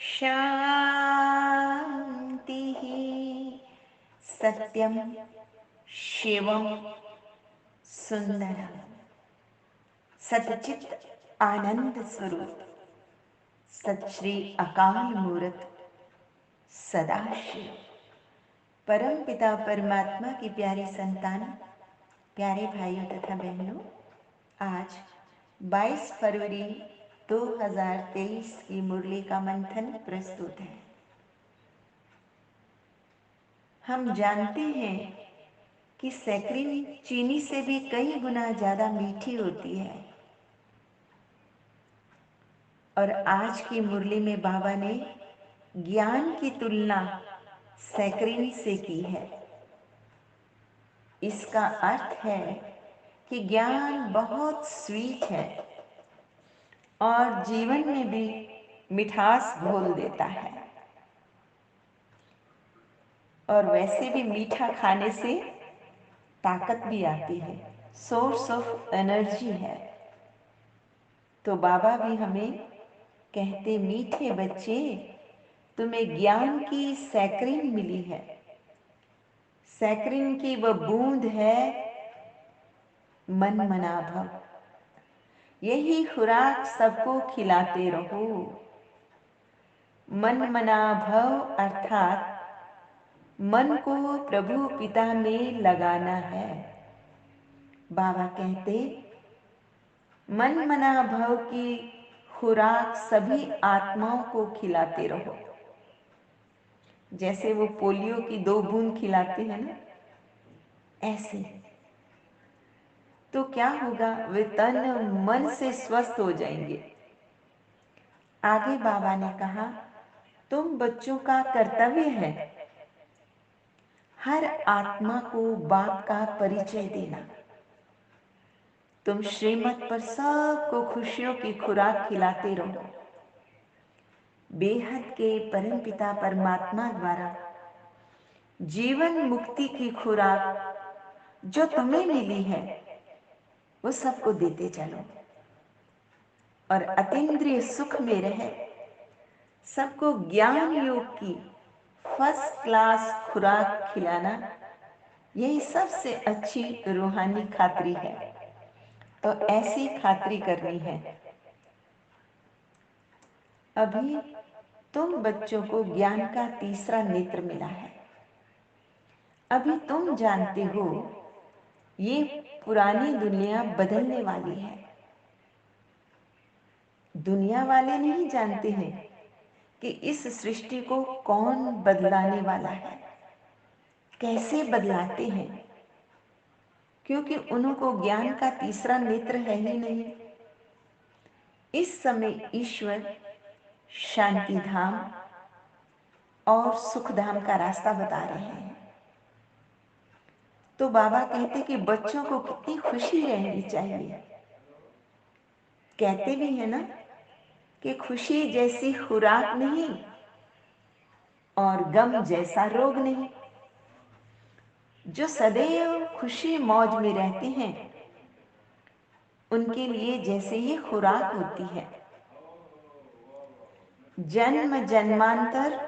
शान्तिः सत्यं शिवं सुंदरम सच्चित आनंद स्वरूप सत श्री अकाल मूर्त सदाशिव परम पिता परमात्मा की प्यारी संतान, प्यारे भाइयों तथा बहनों, आज 22 फरवरी 2023 की मुरली का मंथन प्रस्तुत है। हम जानते हैं कि सैकरीन चीनी से भी कई गुना ज्यादा मीठी होती है और आज की मुरली में बाबा ने ज्ञान की तुलना सैकरीन से की है। इसका अर्थ है कि ज्ञान बहुत स्वीट है और जीवन में भी मिठास घोल देता है। और वैसे भी मीठा खाने से ताकत भी आती है, सोर्स ऑफ एनर्जी है। तो बाबा भी हमें कहते, मीठे बच्चे, तुम्हें ज्ञान की सैकरीन मिली है। सैकरीन की वह बूंद है मन मना भव। यही खुराक सबको खिलाते रहो। मन मना भव अर्थात मन को प्रभु पिता में लगाना है। बाबा कहते, मन मना भव की खुराक सभी आत्माओं को खिलाते रहो। जैसे वो पोलियो की 2 बूंद खिलाते हैं ना, ऐसे। तो क्या होगा, वे तन मन से स्वस्थ हो जाएंगे। आगे बाबा ने कहा, तुम बच्चों का कर्तव्य है हर आत्मा को बाप का परिचय देना। तुम श्रीमत पर सबको खुशियों की खुराक खिलाते रहो। बेहद के परमपिता परमात्मा द्वारा जीवन मुक्ति की खुराक जो तुम्हें मिली है वो सबको देते चलो और अतीन्द्रिय सुख में रहे। सबको ज्ञान योग की फर्स्ट क्लास खुराक खिलाना, यही सबसे अच्छी रूहानी खातरी है। तो ऐसी खातरी करनी है। अभी तुम बच्चों को ज्ञान का तीसरा नेत्र मिला है। अभी तुम जानते हो ये पुरानी दुनिया बदलने वाली है। दुनिया वाले नहीं जानते हैं कि इस सृष्टि को कौन बदलाने वाला है, कैसे बदलाते हैं, क्योंकि उनको ज्ञान का तीसरा नेत्र है ही नहीं। इस समय ईश्वर शांति धाम और सुख धाम का रास्ता बता रहे हैं। तो बाबा कहते कि बच्चों को कितनी खुशी रहनी चाहिए। कहते भी है ना कि खुशी जैसी खुराक नहीं और गम जैसा रोग नहीं। जो सदैव खुशी मौज में रहते हैं उनके लिए जैसे ये खुराक होती है। जन्म जन्मांतर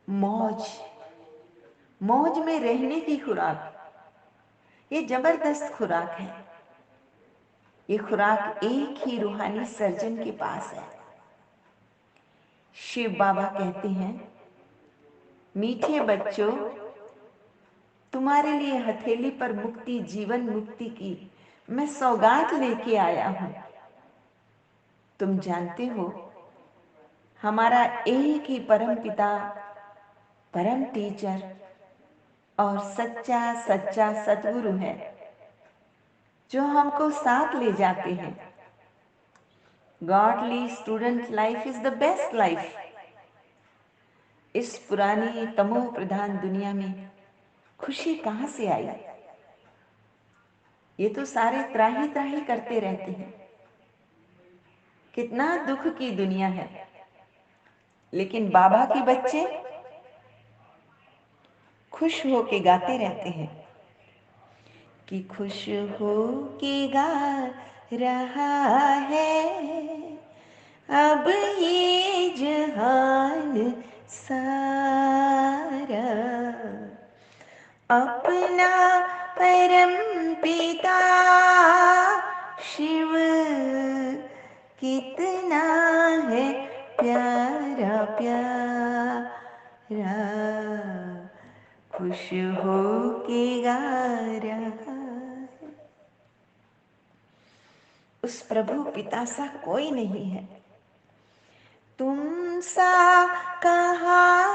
मौज, मौज में रहने की खुराक, ये जबरदस्त खुराक है। ये खुराक एक ही रूहानी सर्जन के पास है। शिव बाबा कहते हैं, मीठे बच्चों, तुम्हारे लिए हथेली पर मुक्ति, जीवन मुक्ति की मैं सौगात लेके आया हूं। तुम जानते हो हमारा एक ही परम पिता, परम टीचर और सच्चा सच्चा सतगुरु है जो हमको साथ ले जाते हैं। Godly student life is the best life. इस पुरानी तमो प्रधान दुनिया में खुशी कहां से आई? ये तो सारे त्राही त्राही करते रहते हैं। कितना दुख की दुनिया है। लेकिन बाबा के बच्चे खुश हो के गाते रहते हैं कि खुश हो के गा रहा है अब ये जहान सारा अपना परम पिता शिव कितना है प्यारा प्यारा, खुश हो के गा रहा है। उस प्रभु पिता सा कोई नहीं है। तुम सा कहाँ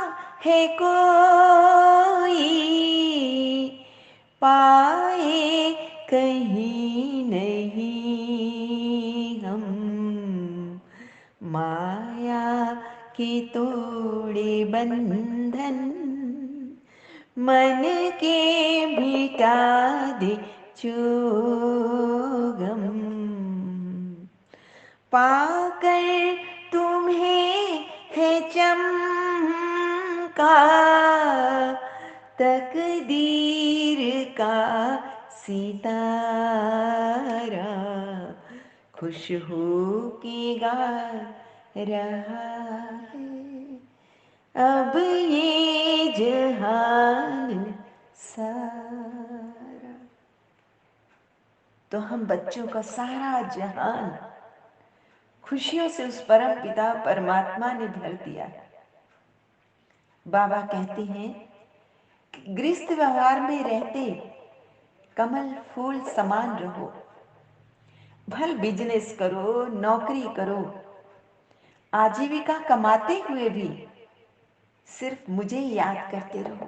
है कोई, पाए कहीं नहीं हम, माया के तोड़े बंधन मन के मिटा दे चोगम, पाकर तुम्हें है चमका तकदीर का सितारा, खुश हो के गा रहा है अब ये जहान सारा। तो हम बच्चों का सारा जहान खुशियों से उस परम पिता परमात्मा ने भर दिया है। बाबा कहते हैं कि गृहस्थ व्यवहार में रहते कमल फूल समान रहो, भल बिजनेस करो, नौकरी करो, आजीविका कमाते हुए भी सिर्फ मुझे याद करते रहो।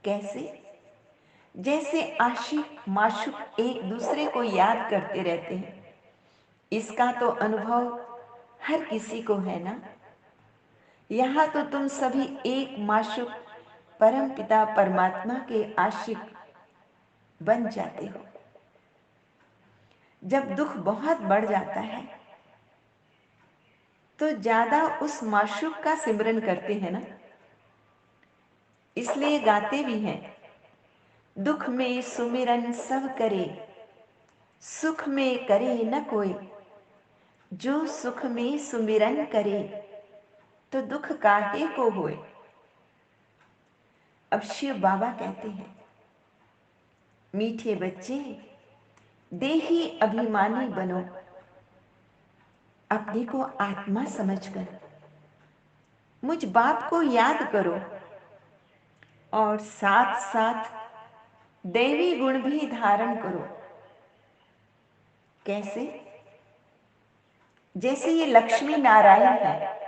कैसे? जैसे आशिक माशूक एक दूसरे को याद करते रहते हैं। इसका तो अनुभव हर किसी को है ना। यहाँ तो तुम सभी एक माशूक परम पिता परमात्मा के आशिक बन जाते हो। जब दुख बहुत बढ़ जाता है तो ज्यादा उस माशूक का सिमरन करते हैं ना। इसलिए गाते भी हैं, दुख में सुमिरन सब करे, सुख में करे न कोई, जो सुख में सुमिरन करे तो दुख काहे को होए। अब शिव बाबा कहते हैं, मीठे बच्चे देही अभिमानी बनो, अपने को आत्मा समझकर मुझ बाप को याद करो और साथ साथ दैवी गुण भी धारण करो। कैसे? जैसे ये लक्ष्मी नारायण है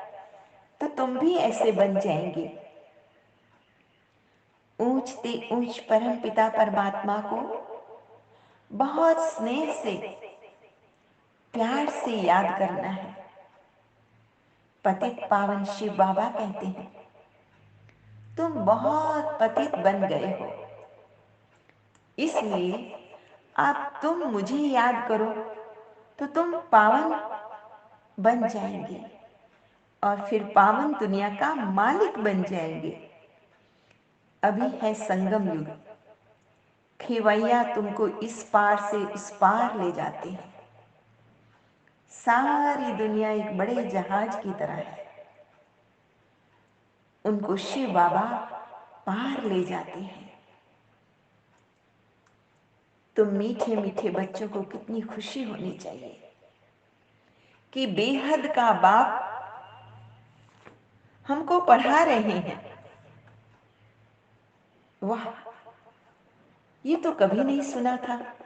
तो तुम भी ऐसे बन जाएंगे। ऊंचते ऊंच परम पिता परमात्मा को बहुत स्नेह से प्यार से याद करना है। पतित पावन शिव बाबा कहते हैं, तुम बहुत पतित बन गए हो, इसलिए अब तुम मुझे याद करो तो तुम पावन बन जाएंगे और फिर पावन दुनिया का मालिक बन जाएंगे। अभी है संगम युग, खेवैया तुमको इस पार से उस पार ले जाते हैं। सारी दुनिया एक बड़े जहाज की तरह है, उनको शिव बाबा पार ले जाते हैं। तो मीठे मीठे बच्चों को कितनी खुशी होनी चाहिए कि बेहद का बाप हमको पढ़ा रहे हैं। वाह, ये तो कभी नहीं सुना था,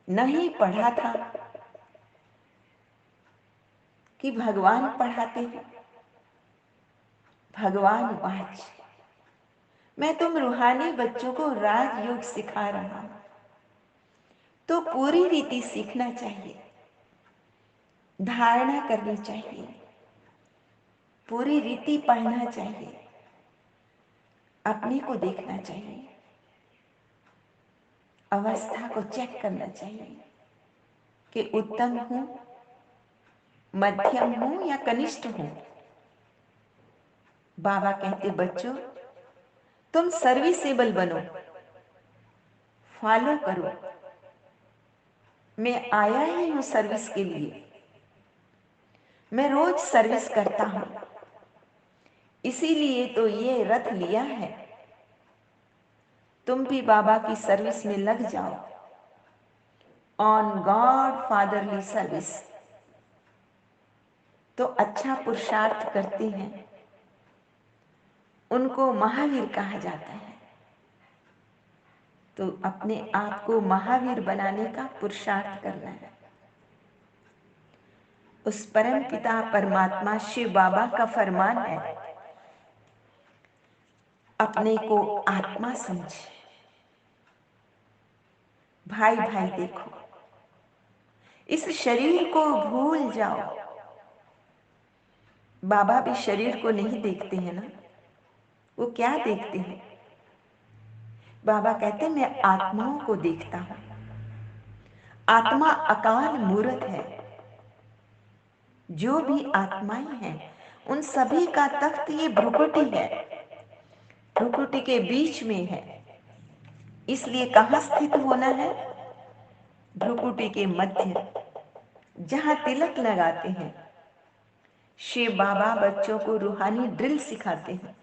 नहीं पढ़ा था कि भगवान पढ़ाते हैं। भगवान वाच, मैं तुम रूहानी बच्चों को राजयोग सिखा रहा हूं, तो पूरी रीति सीखना चाहिए, धारणा करनी चाहिए, पूरी रीति पढ़ना चाहिए, अपने को देखना चाहिए, अवस्था को चेक करना चाहिए कि उत्तम हूं, मध्यम हूं या कनिष्ठ हूं। बाबा कहते, बच्चों तुम सर्विसेबल बनो, फॉलो करो। मैं आया ही हूं सर्विस के लिए, मैं रोज सर्विस करता हूं, इसीलिए तो ये रथ लिया है। तुम भी बाबा की सर्विस में लग जाओ, ऑन गॉड फादरली सर्विस। तो अच्छा पुरुषार्थ करते हैं, उनको महावीर कहा जाता है। तो अपने आप को महावीर बनाने का पुरुषार्थ करना है। उस परम पिता परमात्मा शिव बाबा का फरमान है, अपने को आत्मा समझ। भाई भाई देखो, इस शरीर को भूल जाओ। बाबा भी शरीर को नहीं देखते हैं ना, वो क्या देखते हैं? बाबा कहते हैं मैं आत्माओं को देखता हूं। आत्मा अकाल मूर्त है। जो भी आत्माएं हैं उन सभी का तख्त ये भ्रुकुटी है, भ्रुकुटी के बीच में है। इसलिए कहां स्थित होना है? भ्रुकुटी के मध्य, जहां तिलक लगाते हैं। शिव बाबा बच्चों को रूहानी ड्रिल सिखाते हैं।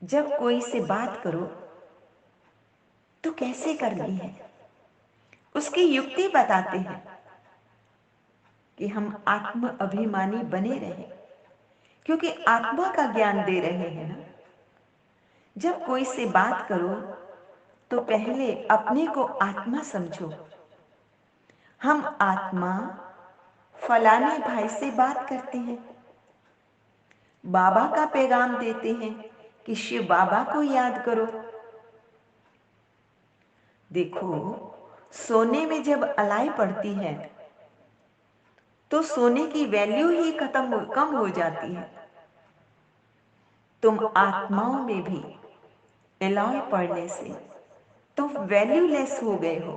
जब कोई से बात करो तो कैसे करनी है, उसकी युक्ति बताते हैं कि हम आत्म अभिमानी बने रहें, क्योंकि आत्मा का ज्ञान दे रहे हैं ना। जब कोई से बात करो तो पहले अपने को आत्मा समझो। हम आत्मा फलाने भाई से बात करते हैं, बाबा का पैगाम देते हैं कि शिव बाबा को याद करो। देखो, सोने में जब अलाई पड़ती है तो सोने की वैल्यू ही कम हो जाती है। तुम आत्माओं में भी एलॉय पड़ने से तो वैल्यूलेस हो गए हो।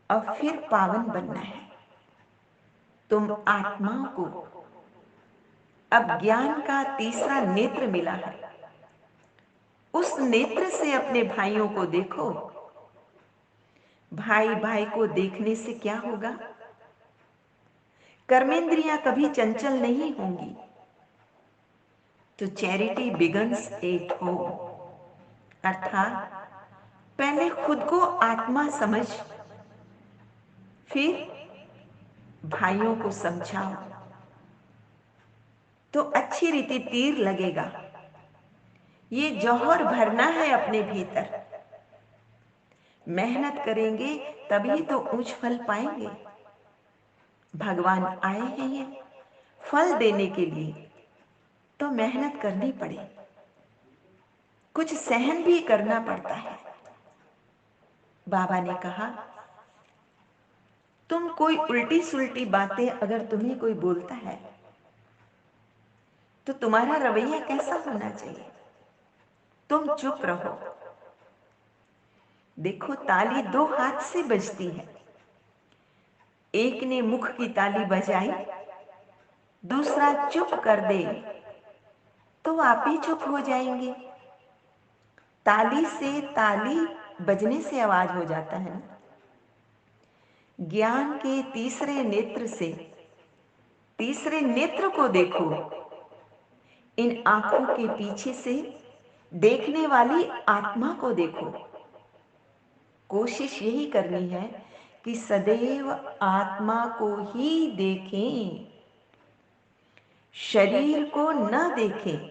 अब फिर पावन बनना है। तुम आत्माओं को अब ज्ञान का तीसरा नेत्र मिला है। उस नेत्र से अपने भाइयों को देखो। भाई भाई को देखने से क्या होगा? कर्मेंद्रियां कभी चंचल नहीं होंगी। तो चैरिटी बिगन्स एट होम, अर्थात पहले खुद को आत्मा समझ, फिर भाइयों को समझाओ तो अच्छी रीति तीर लगेगा। ये जौहर भरना है अपने भीतर। मेहनत करेंगे तभी तो ऊंच फल पाएंगे। भगवान आए हैं ये फल देने के लिए, तो मेहनत करनी पड़े, कुछ सहन भी करना पड़ता है। बाबा ने कहा, तुम कोई उल्टी सुल्टी बातें अगर तुम्हें कोई बोलता है तो तुम्हारा रवैया कैसा होना चाहिए? तुम चुप रहो। देखो, ताली दो हाथ से बजती है। एक ने मुख की ताली बजाई, दूसरा चुप कर दे तो आप ही चुप हो जाएंगे। ताली से, ताली बजने से आवाज हो जाता है ना। ज्ञान के तीसरे नेत्र से तीसरे नेत्र को देखो। इन आंखों के पीछे से देखने वाली आत्मा को देखो। कोशिश यही करनी है कि सदैव आत्मा को ही देखें, शरीर को न देखें।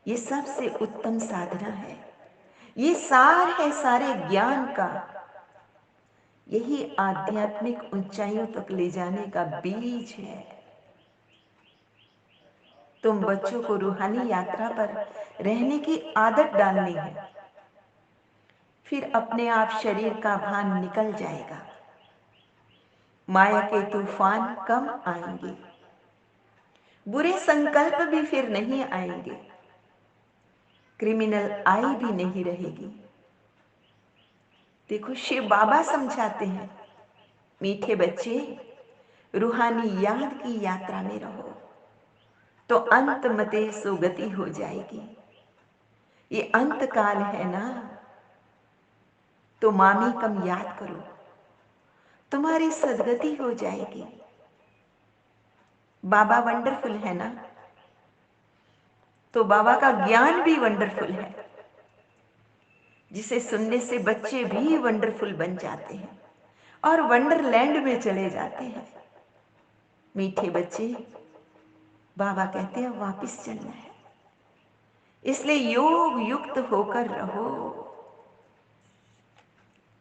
ये सबसे उत्तम साधना है। ये सार है सारे ज्ञान का। यही आध्यात्मिक ऊंचाइयों तक ले जाने का बीज है। तुम बच्चों को रूहानी यात्रा पर रहने की आदत डालनी है, फिर अपने आप शरीर का भान निकल जाएगा। माया के तूफान कम आएंगे, बुरे संकल्प भी फिर नहीं आएंगे, क्रिमिनल आई भी नहीं रहेगी। देखो, शिव बाबा समझाते हैं, मीठे बच्चे, रूहानी याद की यात्रा में रहो तो अंत मते सुगति हो जाएगी। ये अंत काल है ना, तो मामी कम याद करो, तुम्हारी सद्गति हो जाएगी। बाबा वंडरफुल है ना, तो बाबा का ज्ञान भी वंडरफुल है, जिसे सुनने से बच्चे भी वंडरफुल बन जाते हैं और वंडरलैंड में चले जाते हैं। मीठे बच्चे, बाबा कहते हैं वापस चलना है, इसलिए योग युक्त होकर रहो।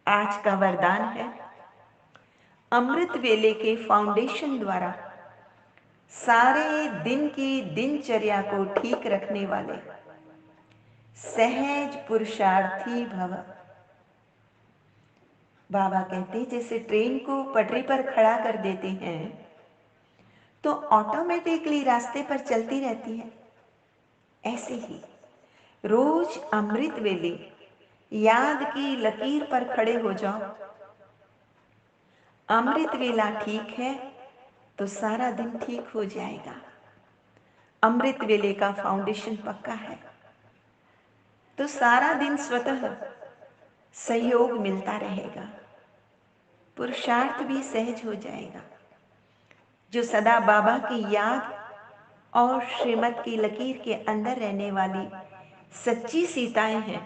आज का वरदान है, अमृत वेले के फाउंडेशन द्वारा सारे दिन की दिनचर्या को ठीक रखने वाले सहज पुरुषार्थी भव। बाबा कहते हैं जैसे ट्रेन को पटरी पर खड़ा कर देते हैं तो ऑटोमेटिकली रास्ते पर चलती रहती है, ऐसे ही रोज अमृत वेले याद की लकीर पर खड़े हो जाओ। अमृत वेला ठीक है तो सारा दिन ठीक हो जाएगा। अमृत वेले का फाउंडेशन पक्का है तो सारा दिन स्वतः सहयोग मिलता रहेगा, पुरुषार्थ भी सहज हो जाएगा। जो सदा बाबा की याद और श्रीमत की लकीर के अंदर रहने वाली सच्ची सीताएं हैं,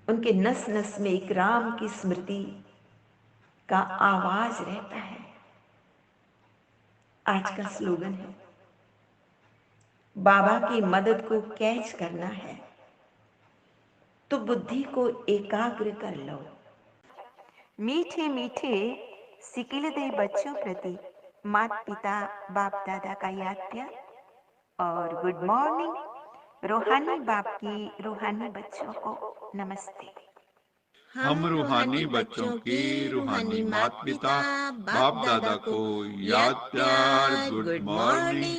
उनके नस नस में एक राम की स्मृति का आवाज रहता है। आज का स्लोगन है, बाबा की मदद को कैच करना है तो बुद्धि को एकाग्र कर लो। मीठे मीठे सिकिलदे बच्चों प्रति माता पिता बाप दादा का याद प्यार और गुड मॉर्निंग। रूहानी बाप की रूहानी बच्चों को नमस्ते। हम रूहानी बच्चों की रूहानी माता पिता बाप दादा को याद प्यार, गुड मॉर्निंग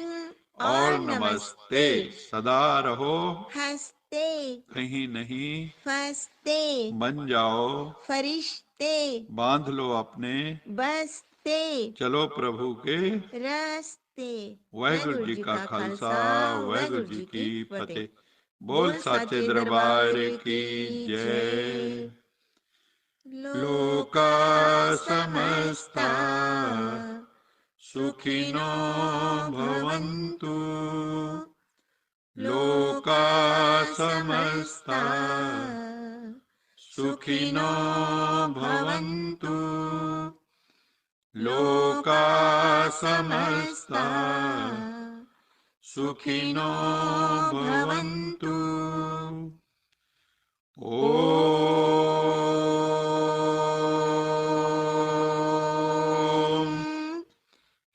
और नमस्ते। सदा रहो हंसते, कहीं नहीं फंसते, बन जाओ फरिश्ते, बांध लो अपने बसते, चलो प्रभु के रस्ते। वाहिगुरु जी का खालसा वाहिगुरु जी की फतेह। बोल साचे दरबार की जय। लोका समस्ता सुखिनो भवन्तु, लोका समस्ता सुखिनो भवन्तु, लोका समस्ता सुखिनो भवन्तु। ओम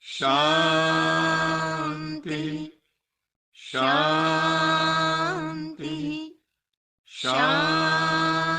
शांति शांति शांति।